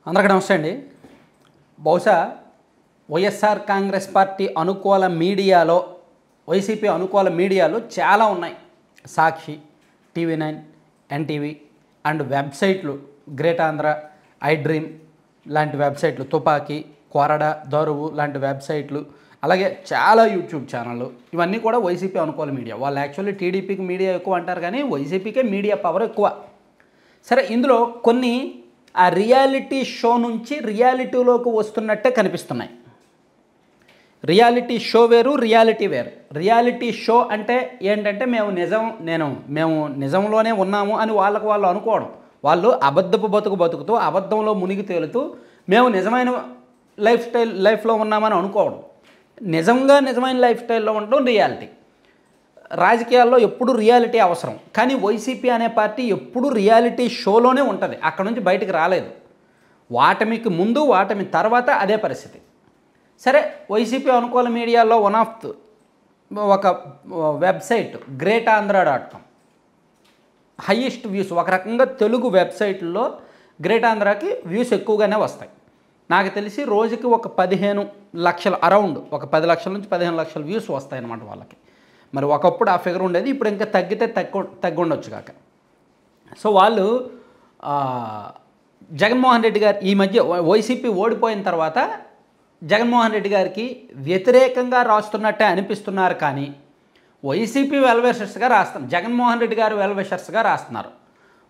అందరికీ నమస్తే అండి. బహుశా వైఎస్ఆర్ కాంగ్రెస్ పార్టీ అనుకూల మీడియాలో, వైసీపీ అనుకూల మీడియాలు చాలా ఉన్నాయి. సాక్షి, టీవీ9, ఎన్టీవీ అండ్ వెబ్సైట్లు గ్రేట్ ఆంధ్ర, ఐ డ్రీమ్ లాంటి వెబ్సైట్లు, తుపాకీ, కొరడ, దరువు లాంటి వెబ్సైట్లు, అలాగే చాలా యూట్యూబ్ ఛానళ్ళు, ఇవన్నీ కూడా వైసీపీ అనుకూల మీడియా. వాళ్ళు యాక్చువల్లీ టీడీపీకి మీడియా ఎక్కువ అంటారు, కానీ వైసీపీకే మీడియా పవర్ ఎక్కువ. సరే, ఇందులో కొన్ని ఆ రియాలిటీ షో నుంచి రియాలిటీలోకి వస్తున్నట్టే కనిపిస్తున్నాయి. రియాలిటీ షో వేరు, రియాలిటీ వేరు. రియాలిటీ షో అంటే ఏంటంటే మేము నిజంలోనే ఉన్నాము అని వాళ్ళకు వాళ్ళు అనుకోవడం. వాళ్ళు అబద్ధపు బతుకుతూ అబద్ధంలో మునిగి తేలుతూ మేము నిజమైన లైఫ్లో ఉన్నామని అనుకోవడం. నిజమైన లైఫ్ స్టైల్లో ఉండడం రియాలిటీ. రాజకీయాల్లో ఎప్పుడు రియాలిటీ అవసరం, కానీ వైసీపీ అనే పార్టీ ఎప్పుడు రియాలిటీ షోలోనే ఉంటుంది, అక్కడ నుంచి బయటకు రాలేదు. వాటమికి ముందు, వాటమి తర్వాత అదే పరిస్థితి. సరే, వైసీపీ అనుకూల మీడియాలో ఒక వెబ్సైట్ greatandracom హైయెస్ట్ వ్యూస్. ఒక రకంగా తెలుగు వెబ్సైట్లో గ్రేట్ ఆంధ్రాకి వ్యూస్ ఎక్కువగానే వస్తాయి. నాకు తెలిసి రోజుకి ఒక 15 లక్షల, అరౌండ్ ఒక 10 లక్షల నుంచి 15 లక్షల వ్యూస్ వస్తాయి అన్నమాట వాళ్ళకి. మరి ఒకప్పుడు ఆ ఫిగర్ ఉండేది, ఇప్పుడు ఇంకా తగ్గితే తగ్గుండొచ్చు కాక. సో వాళ్ళు జగన్మోహన్ రెడ్డి గారు ఈ మధ్య వైసీపీ ఓడిపోయిన తర్వాత జగన్మోహన్ రెడ్డి గారికి వ్యతిరేకంగా రాస్తున్నట్టే అనిపిస్తున్నారు, కానీ వైసీపీ వెల్విషర్స్గా రాస్తున్నారు, జగన్మోహన్ రెడ్డి గారు వెల్విషర్స్గా రాస్తున్నారు.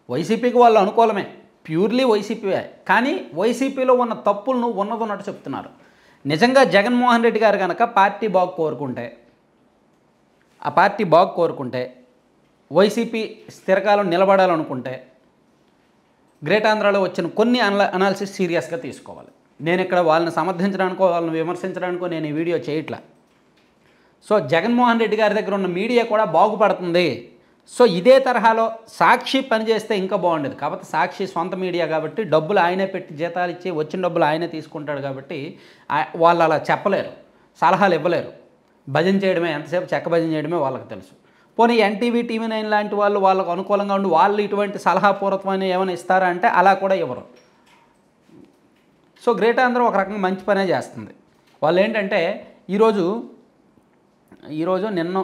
వైసీపీకి వాళ్ళు అనుకూలమే, ప్యూర్లీ వైసీపీయే, కానీ వైసీపీలో ఉన్న తప్పులను ఉన్నదన్నట్టు చెప్తున్నారు. నిజంగా జగన్మోహన్ రెడ్డి గారు కనుక పార్టీ బాగు కోరుకుంటే వైసీపీ స్థిరకాలం నిలబడాలనుకుంటే గ్రేట్ ఆంధ్రాలో వచ్చిన కొన్ని అనాలిసిస్ సీరియస్గా తీసుకోవాలి. నేను ఇక్కడ వాళ్ళని సమర్థించడానికో వాళ్ళని విమర్శించడానికో నేను ఈ వీడియో చేయట్లా. సో జగన్మోహన్ రెడ్డి గారి దగ్గర ఉన్న మీడియా కూడా బాగుపడుతుంది. సో ఇదే తరహాలో సాక్షి పనిచేస్తే ఇంకా బాగుండేది. కాబట్టి సాక్షి సొంత మీడియా కాబట్టి డబ్బులు ఆయనే పెట్టి జీతాలు ఇచ్చి వచ్చిన డబ్బులు ఆయనే తీసుకుంటాడు కాబట్టి వాళ్ళు అలా చెప్పలేరు, సలహాలు ఇవ్వలేరు. భజన చేయడమే, ఎంతసేపు చెక్క భజన చేయడమే వాళ్ళకి తెలుసు. పోనీ ఎన్టీవీ, టీవీ9 లాంటి వాళ్ళు వాళ్ళకు అనుకూలంగా ఉండి వాళ్ళు ఇటువంటి సలహాపూర్వకమైన ఏమైనా ఇస్తారా అంటే అలా కూడా ఇవ్వరు. సో గ్రేట్ ఆంధ్ర ఒక రకంగా మంచి పనే చేస్తుంది. వాళ్ళు ఏంటంటే ఈరోజు నిన్న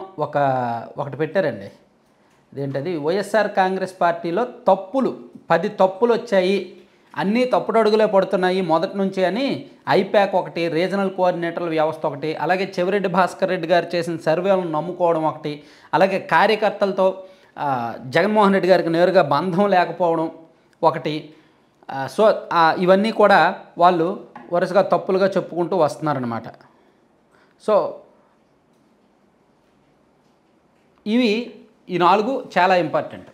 ఒకటి పెట్టారండి. ఇదేంటది, వైఎస్ఆర్ కాంగ్రెస్ పార్టీలో 10 తప్పులు వచ్చాయి, అన్నీ తప్పుడు అడుగులే పడుతున్నాయి మొదటి నుంచి అని ఐప్యాక్ ఒకటి, రీజనల్ కోఆర్డినేటర్ల వ్యవస్థ ఒకటి, అలాగే చెవిరెడ్డి భాస్కర్ రెడ్డి గారు చేసిన సర్వేలను నమ్ముకోవడం ఒకటి, అలాగే కార్యకర్తలతో జగన్మోహన్ రెడ్డి గారికి నేరుగా బంధం లేకపోవడం ఒకటి. సో ఇవన్నీ కూడా వాళ్ళు వరుసగా తప్పులుగా చెప్పుకుంటూ వస్తున్నారన్నమాట. సో ఈ 4 చాలా ఇంపార్టెంట్.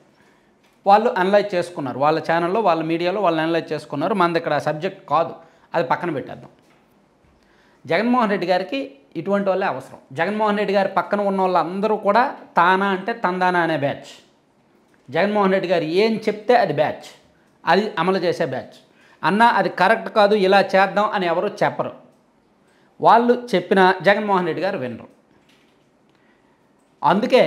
వాళ్ళు అనలైజ్ చేసుకున్నారు, వాళ్ళ ఛానల్లో, వాళ్ళ మీడియాలో వాళ్ళు అనలైజ్ చేసుకున్నారు. మనది ఇక్కడ సబ్జెక్ట్ కాదు, అది పక్కన పెట్టేద్దాం. జగన్మోహన్ రెడ్డి గారికి ఇటువంటి వాళ్ళే అవసరం. జగన్మోహన్ రెడ్డి గారి పక్కన ఉన్న వాళ్ళందరూ కూడా తానా అంటే తందానా అనే బ్యాచ్. జగన్మోహన్ రెడ్డి గారు ఏం చెప్తే అది బ్యాచ్, అది అమలు చేసే బ్యాచ్. అన్నా అది కరెక్ట్ కాదు, ఇలా చేద్దాం అని ఎవరు చెప్పరు. వాళ్ళు చెప్పిన జగన్మోహన్ రెడ్డి గారు వినరు. అందుకే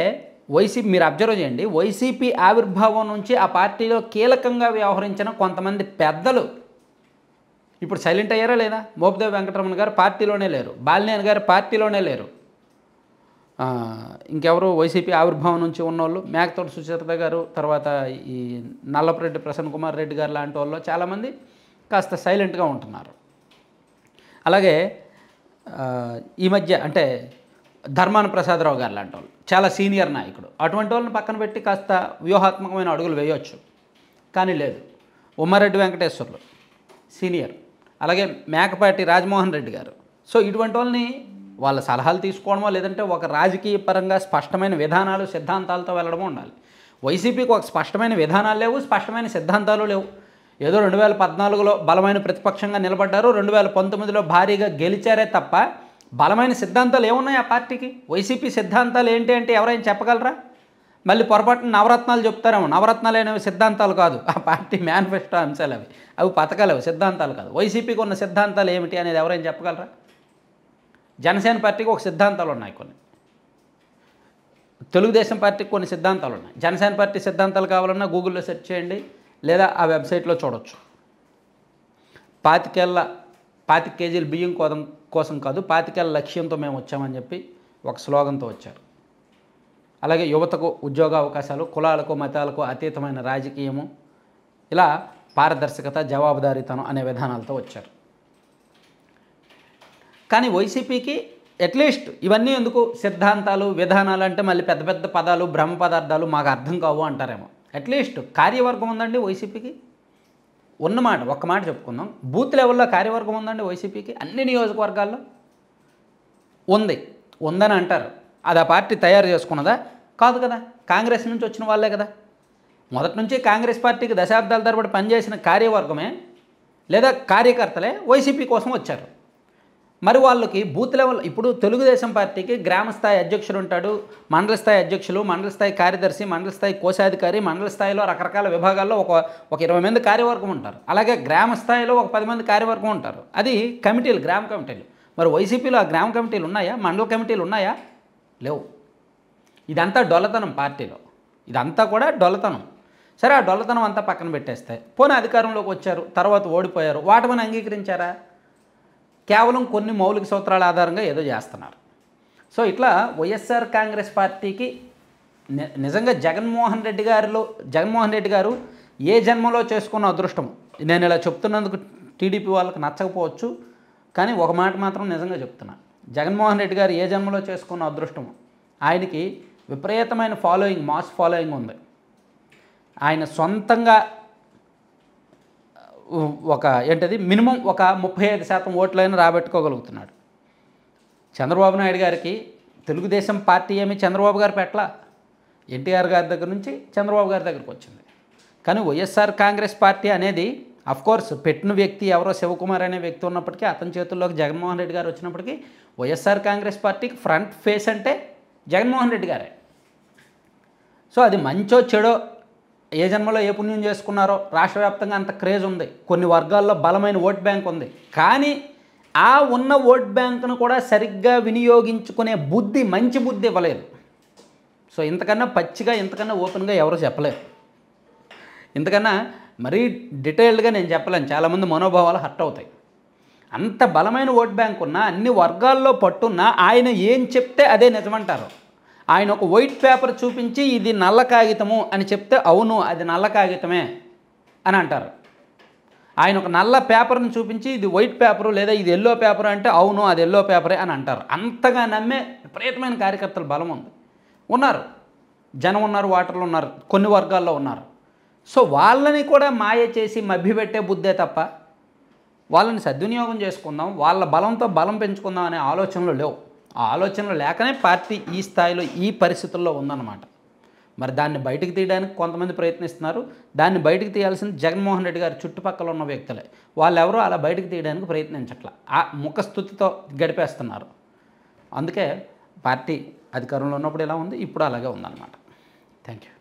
వైసీపీ, మీరు అబ్జర్వ్ చేయండి, వైసీపీ ఆవిర్భావం నుంచి ఆ పార్టీలో కీలకంగా వ్యవహరించిన కొంతమంది పెద్దలు ఇప్పుడు సైలెంట్ అయ్యారా లేదా? మోపిదేవి వెంకటరమణ గారు పార్టీలోనే లేరు, బాలినేని గారు పార్టీలోనే లేరు. ఇంకెవరు వైసీపీ ఆవిర్భావం నుంచి ఉన్నోళ్ళు, మేకతోటి సుచరిత గారు, తర్వాత ఈ నల్లపరెడ్డి ప్రసన్న కుమార్ రెడ్డి గారు లాంటి వాళ్ళు చాలామంది కాస్త సైలెంట్గా ఉంటున్నారు. అలాగే ఈ మధ్య అంటే ధర్మాన ప్రసాదరావు గారు లాంటి వాళ్ళు చాలా సీనియర్ నాయకుడు, అటువంటి వాళ్ళని పక్కన పెట్టి కాస్త వ్యూహాత్మకమైన అడుగులు వేయవచ్చు, కానీ లేదు. ఉమ్మారెడ్డి వెంకటేశ్వర్లు సీనియర్, అలాగే మేకపాటి రాజమోహన్ రెడ్డి గారు. సో ఇటువంటి వాళ్ళని వాళ్ళ సలహాలు తీసుకోవడమో లేదంటే ఒక రాజకీయ పరంగా స్పష్టమైన విధానాలు, సిద్ధాంతాలతో వెళ్ళడమో ఉండాలి. వైసీపీకి ఒక స్పష్టమైన విధానాలు లేవు, స్పష్టమైన సిద్ధాంతాలు లేవు. ఏదో 2014లో బలమైన ప్రతిపక్షంగా నిలబడ్డారు, 2019లో భారీగా గెలిచారే తప్ప బలమైన సిద్ధాంతాలు ఏమున్నాయి ఆ పార్టీకి? వైసీపీ సిద్ధాంతాలు ఏంటి అంటే ఎవరైనా చెప్పగలరా? మళ్ళీ పొరపాటున నవరత్నాలు చెప్తారేమో. నవరత్నాలు అనేవి సిద్ధాంతాలు కాదు, ఆ పార్టీ మేనిఫెస్టో అంశాలు అవి పథకాలు, అవి సిద్ధాంతాలు కాదు. వైసీపీకి ఉన్న సిద్ధాంతాలు ఏమిటి అనేది ఎవరైనా చెప్పగలరా? జనసేన పార్టీకి ఒక సిద్ధాంతాలు ఉన్నాయి కొన్ని, తెలుగుదేశం పార్టీకి కొన్ని సిద్ధాంతాలు ఉన్నాయి. జనసేన పార్టీ సిద్ధాంతాలు కావాలన్నా గూగుల్లో సెర్చ్ చేయండి, లేదా ఆ వెబ్సైట్లో చూడొచ్చు. పాతిక కేజీల బియ్యం కోసం కాదు, 25 లక్ష్యంతో మేము వచ్చామని చెప్పి ఒక స్లోగన్తో వచ్చారు. అలాగే యువతకు ఉద్యోగ అవకాశాలు, కులాలకు మతాలకు అతీతమైన రాజకీయము, ఇలా పారదర్శకత, జవాబుదారీతనం అనే విధానాలతో వచ్చారు. కానీ వైసీపీకి అట్లీస్ట్ ఇవన్నీ ఎందుకు, సిద్ధాంతాలు విధానాలు అంటే మళ్ళీ పెద్ద పెద్ద పదాలు, బ్రహ్మ పదార్థాలు మాకు అర్థం కావు అంటారేమో. అట్లీస్ట్ కార్యవర్గం ఉందండి వైసీపీకి, ఉన్నమాట ఒక్క మాట చెప్పుకుందాం. బూత్ లెవెల్లో కార్యవర్గం ఉందండి వైసీపీకి, అన్ని నియోజకవర్గాల్లో ఉందని అంటారు. అది ఆ పార్టీ తయారు చేసుకున్నదా? కాదు కదా, కాంగ్రెస్ నుంచి వచ్చిన వాళ్ళే కదా. మొదటి నుంచి కాంగ్రెస్ పార్టీకి దశాబ్దాల తరబడి పనిచేసిన కార్యవర్గమే లేదా కార్యకర్తలే వైసీపీ కోసం వచ్చారు. మరి వాళ్ళకి బూత్ లెవెల్, ఇప్పుడు తెలుగుదేశం పార్టీకి గ్రామ స్థాయి అధ్యక్షుడు ఉంటాడు, మండల స్థాయి అధ్యక్షులు, మండల స్థాయి కార్యదర్శి, మండల స్థాయి కోశాధికారి, మండల స్థాయిలో రకరకాల విభాగాల్లో ఒక 20 మంది కార్యవర్గం ఉంటారు. అలాగే గ్రామ స్థాయిలో ఒక 10 మంది కార్యవర్గం ఉంటారు. అది కమిటీలు, గ్రామ కమిటీలు. మరి వైసీపీలో ఆ గ్రామ కమిటీలు ఉన్నాయా? మండల కమిటీలు ఉన్నాయా? లేవు. ఇదంతా డొల్లతనం పార్టీలో, ఇదంతా కూడా డొల్లతనం. సరే, ఆ డొల్లతనం అంతా పక్కన పెట్టేస్తే, పోనీ అధికారంలోకి వచ్చారు, తర్వాత ఓడిపోయారు, వాటిని అంగీకరించారా? కేవలం కొన్ని మౌలిక సూత్రాల ఆధారంగా ఏదో చేస్తున్నారు. సో ఇట్లా వైఎస్ఆర్ కాంగ్రెస్ పార్టీకి నిజంగా జగన్మోహన్ రెడ్డి గారు ఏ జన్మలో చేసుకున్న అదృష్టం. నేను ఇలా చెప్తున్నందుకు టీడీపీ వాళ్ళకి నచ్చకపోవచ్చు, కానీ ఒక మాట మాత్రం నిజంగా చెప్తున్నా, జగన్మోహన్ రెడ్డి గారు ఏ జన్మలో చేసుకున్న అదృష్టం. ఆయనకి విపరీతమైన ఫాలోయింగ్, మాస్ ఫాలోయింగ్ ఉంది. ఆయన సొంతంగా మినిమం ఒక 35% ఓట్లైనా రాబెట్టుకోగలుగుతున్నాడు. చంద్రబాబు నాయుడు గారికి తెలుగుదేశం పార్టీ ఏమి చంద్రబాబు గారు పెట్టలా, ఎన్టీఆర్ గారి దగ్గర నుంచి చంద్రబాబు గారి దగ్గరికి వచ్చింది. కానీ వైఎస్ఆర్ కాంగ్రెస్ పార్టీ అనేది అఫ్కోర్స్ పెట్టిన వ్యక్తి ఎవరో శివకుమార్ అనే వ్యక్తి ఉన్నప్పటికీ, అతని చేతుల్లోకి జగన్మోహన్ రెడ్డి గారు వచ్చినప్పటికీ వైఎస్ఆర్ కాంగ్రెస్ పార్టీకి ఫ్రంట్ ఫేస్ అంటే జగన్మోహన్ రెడ్డి గారే. సో అది మంచో చెడో, ఏ జన్మలో ఏ పుణ్యం చేసుకున్నారో, రాష్ట్ర వ్యాప్తంగా అంత క్రేజ్ ఉంది, కొన్ని వర్గాల్లో బలమైన ఓట్ బ్యాంక్ ఉంది. కానీ ఆ ఉన్న ఓట్ బ్యాంకును కూడా సరిగ్గా వినియోగించుకునే బుద్ధి, మంచి బుద్ధి ఇవ్వలేదు. సో ఇంతకన్నా పచ్చిగా, ఇంతకన్నా ఓపెన్గా ఎవరు చెప్పలేరు. ఇంతకన్నా మరీ డీటెయిల్డ్గా నేను చెప్పలేను, చాలామంది మనోభావాలు హర్ట్ అవుతాయి. అంత బలమైన ఓట్ బ్యాంక్ ఉన్నా, అన్ని వర్గాల్లో పట్టున్నా, ఆయన ఏం చెప్తే అదే నిజమంటారు. ఆయన ఒక వైట్ పేపర్ చూపించి ఇది నల్ల కాగితము అని చెప్తే అవును అది నల్ల కాగితమే అని అంటారు. ఆయన ఒక నల్ల పేపర్ని చూపించి ఇది వైట్ పేపరు లేదా ఇది ఎల్లో పేపర్ అంటే అవును అది ఎల్లో పేపరే అని అంటారు. అంతగా నమ్మే విపరీతమైన కార్యకర్తలు బలం ఉన్నారు, జనం ఉన్నారు, ఓటర్లు ఉన్నారు, కొన్ని వర్గాల్లో ఉన్నారు. సో వాళ్ళని కూడా మాయ చేసి మభ్యపెట్టే బుద్ధే తప్ప వాళ్ళని సద్వినియోగం చేసుకుందాం, వాళ్ళ బలంతో బలం పెంచుకుందాం అనే ఆలోచనలు లేవు. ఆ ఆలోచనలు లేకనే పార్టీ ఈ స్థాయిలో, ఈ పరిస్థితుల్లో ఉందన్నమాట. మరి దాన్ని బయటికి తీయడానికి కొంతమంది ప్రయత్నిస్తున్నారు. దాన్ని బయటికి తీయాల్సింది జగన్మోహన్ రెడ్డి గారి చుట్టుపక్కల ఉన్న వ్యక్తులే. వాళ్ళెవరూ అలా బయటికి తీయడానికి ప్రయత్నించట్లా, ఆ ముఖస్థుతితో గడిపేస్తున్నారు. అందుకే పార్టీ అధికారంలో ఉన్నప్పుడు ఇలా ఉంది, ఇప్పుడు అలాగే ఉందన్నమాట. Thank you.